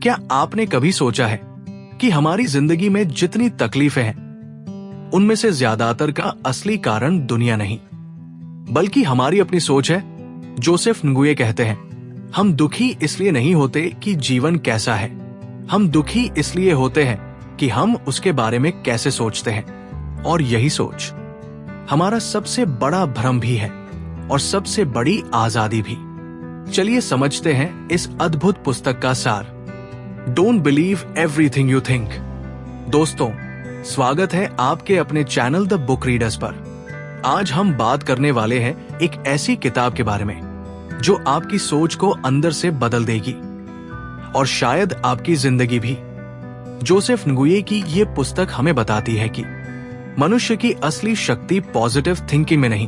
क्या आपने कभी सोचा है कि हमारी जिंदगी में जितनी तकलीफें हैं, उनमें से ज्यादातर का असली कारण दुनिया नहीं, बल्कि हमारी अपनी सोच है। जोसेफ न्गुये कहते हैं, हम दुखी इसलिए नहीं होते कि जीवन कैसा है, हम दुखी इसलिए होते हैं कि हम उसके बारे में कैसे सोचते हैं। और यही सोच हमारा सबसे बड़ा भ्रम भी है और सबसे बड़ी आजादी भी। चलिए समझते हैं इस अद्भुत पुस्तक का सार। Don't believe everything you think. दोस्तों, स्वागत है आपके अपने चैनल द बुक रीडर्स पर। आज हम बात करने वाले हैं एक ऐसी किताब के बारे में जो आपकी सोच को अंदर से बदल देगी और शायद आपकी जिंदगी भी। जोसेफ न्गुये की ये पुस्तक हमें बताती है कि मनुष्य की असली शक्ति पॉजिटिव थिंकिंग में नहीं,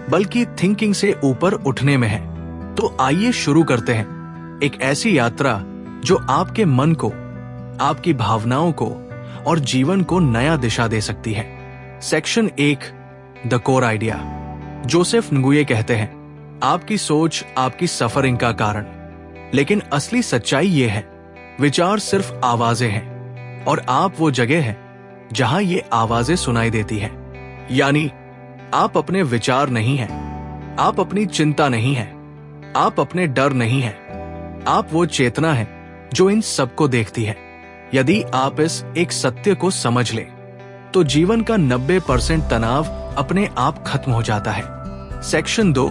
बल्कि थिंकिंग से ऊपर उठने में है। तो आइए शुरू करते हैं एक ऐसी यात्रा जो आपके मन को, आपकी भावनाओं को और जीवन को नया दिशा दे सकती है। Section 1, the core idea. Joseph Nguyen कहते हैं, आपकी सोच आपकी सफरिंग का कारण, लेकिन असली सच्चाई ये है, विचार सिर्फ आवाजें हैं और आप वो जगह है जहां ये आवाजें सुनाई देती हैं। यानी आप अपने विचार नहीं हैं, आप अपनी चिंता नहीं हैं, आप अपने डर नहीं हैं, आप वो चेतना है जो इन सबको देखती है। यदि आप इस एक सत्य को समझ ले तो जीवन का 90% तनाव अपने आप खत्म हो जाता है। Section 2,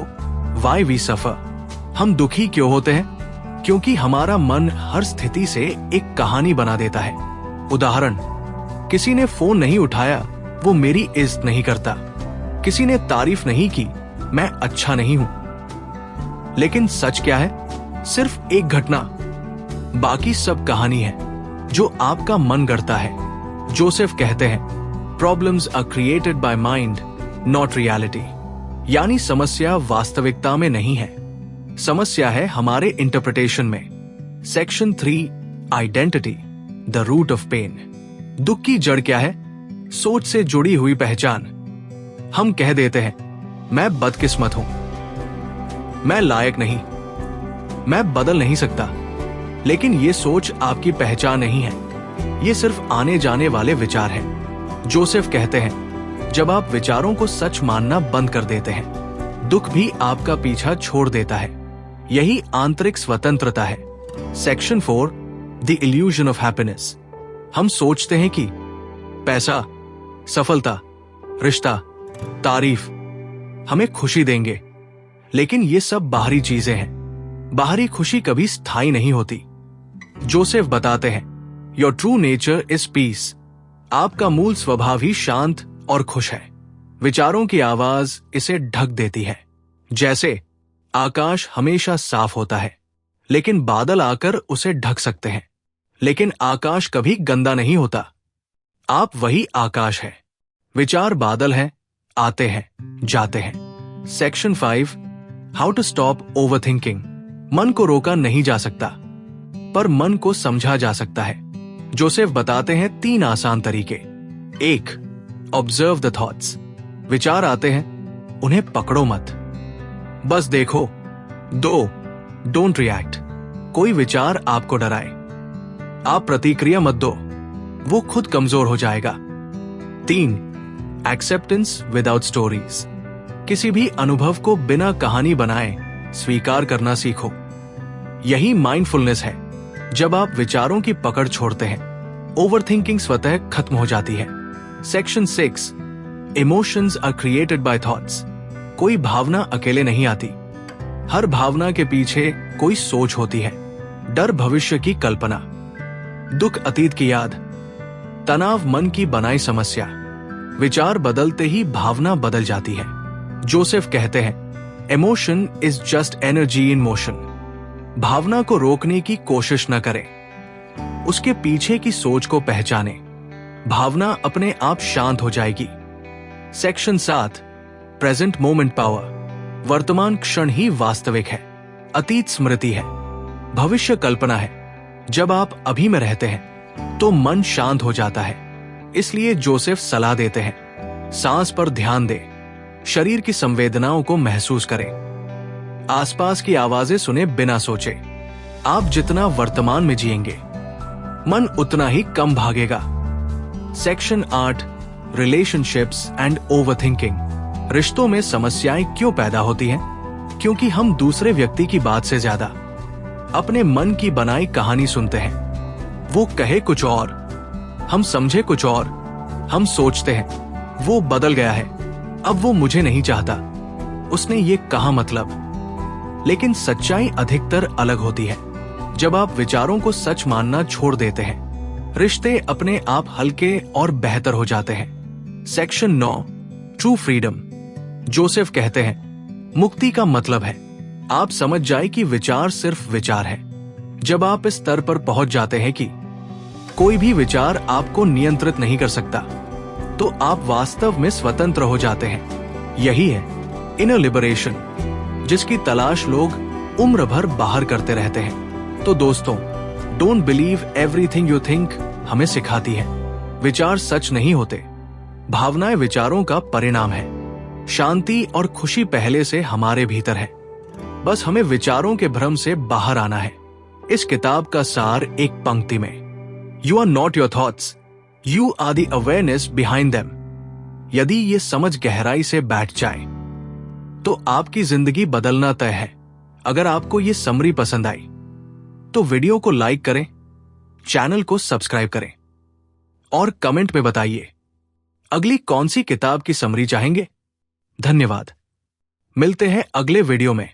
why we suffer. हम दुखी क्यों होते हैं? क्योंकि हमारा मन हर स्थिति से एक कहानी बना देता है। उदाहरण, किसी ने फोन नहीं उठाया, वो मेरी इज्जत नहीं करता। किसी ने तारीफ नहीं की, मैं अच्छा नहीं हूं। लेकिन सच क्या है? सिर्फ एक घटना, बाकी सब कहानी है जो आपका मन गढ़ता है। जोसेफ कहते हैं, problems are created by mind, not reality. यानी समस्या वास्तविकता में नहीं है, समस्या है हमारे इंटरप्रिटेशन में। Section 3, identity, the root of pain. दुख की जड़ क्या है? सोच से जुड़ी हुई पहचान। हम कह देते हैं, मैं बदकिस्मत हूं, मैं लायक नहीं, मैं बदल नहीं सकता। लेकिन ये सोच आपकी पहचान नहीं है, ये सिर्फ आने जाने वाले विचार हैं। जोसेफ कहते हैं, जब आप विचारों को सच मानना बंद कर देते हैं, दुख भी आपका पीछा छोड़ देता है। यही आंतरिक स्वतंत्रता है। Section 4, the illusion of happiness. हम सोचते हैं कि पैसा, सफलता, रिश्ता, तारीफ हमें खुशी देंगे, लेकिन ये सब बाहरी चीजें हैं। बाहरी खुशी कभी स्थायी नहीं होती। जोसेफ बताते हैं, your true nature is peace. आपका मूल स्वभाव ही शांत और खुश है। विचारों की आवाज इसे ढक देती है। जैसे आकाश हमेशा साफ होता है, लेकिन बादल आकर उसे ढक सकते हैं। लेकिन आकाश कभी गंदा नहीं होता। आप वही आकाश है। विचार बादल हैं, आते हैं, जाते हैं। Section 5, how to stop overthinking. मन को रोका नहीं जा सकता, पर मन को समझा जा सकता है। जोसेफ बताते हैं 3 आसान तरीके। 1, ऑब्जर्व द थॉट्स। विचार आते हैं, उन्हें पकड़ो मत, बस देखो। 2, डोंट रिएक्ट। कोई विचार आपको डराए, आप प्रतिक्रिया मत दो, वो खुद कमजोर हो जाएगा। 3, एक्सेप्टेंस विदाउट स्टोरीज। किसी भी अनुभव को बिना कहानी बनाए स्वीकार करना सीखो। यही माइंडफुलनेस है। जब आप विचारों की पकड़ छोड़ते हैं, ओवरथिंकिंग स्वतः खत्म हो जाती है। Section 6, emotions are created by thoughts. कोई भावना अकेले नहीं आती, हर भावना के पीछे कोई सोच होती है। डर भविष्य की कल्पना, दुख अतीत की याद, तनाव मन की बनाई समस्या। विचार बदलते ही भावना बदल जाती है। जोसेफ कहते हैं, emotion is just energy in motion. भावना को रोकने की कोशिश न करें, उसके पीछे की सोच को पहचाने। भावना अपने आप शांत हो जाएगी। Section 7, present moment power. वर्तमान क्षण ही वास्तविक है, अतीत स्मृति है, भविष्य कल्पना है। जब आप अभी में रहते हैं तो मन शांत हो जाता है। इसलिए जोसेफ सलाह देते हैं, सांस पर ध्यान दें, शरीर की संवेदनाओं को महसूस करें, आसपास की आवाजें सुने बिना सोचे। आप जितना वर्तमान में जिएंगे, मन उतना ही कम भागेगा। Section 8, relationships and overthinking. रिश्तों में समस्याएं क्यों पैदा होती हैं? क्योंकि हम दूसरे व्यक्ति की बात से ज्यादा अपने मन की बनाई कहानी सुनते हैं। वो कहे कुछ और, हम समझे कुछ और। हम सोचते हैं वो बदल गया है, अब वो मुझे नहीं चाहता, उसने ये कहा मतलब। लेकिन सच्चाई अधिकतर अलग होती है। जब आप विचारों को सच मानना छोड़ देते हैं, रिश्ते अपने आप हल्के और बेहतर हो जाते हैं। Section 9, true freedom. जोसेफ कहते हैं, मुक्ति का मतलब है आप समझ जाए कि विचार सिर्फ विचार है। जब आप इस स्तर पर पहुंच जाते हैं कि कोई भी विचार आपको नियंत्रित नहीं कर सकता, तो आप वास्तव में स्वतंत्र हो जाते हैं। यही है इनर लिबरेशन, जिसकी तलाश लोग उम्र भर बाहर करते रहते हैं। तो दोस्तों, don't believe everything you think हमें सिखाती है, विचार सच नहीं होते, भावनाएं विचारों का परिणाम है। शांति और खुशी पहले से हमारे भीतर है, बस हमें विचारों के भ्रम से बाहर आना है। इस किताब का सार एक पंक्ति में, you are not your thoughts, you are the awareness behind them. यदि ये समझ गहराई से बैठ जाए तो आपकी जिंदगी बदलना तय है। अगर आपको ये समरी पसंद आई तो वीडियो को लाइक करें, चैनल को सब्सक्राइब करें और कमेंट में बताइए अगली कौन सी किताब की समरी चाहेंगे। धन्यवाद। मिलते हैं अगले वीडियो में।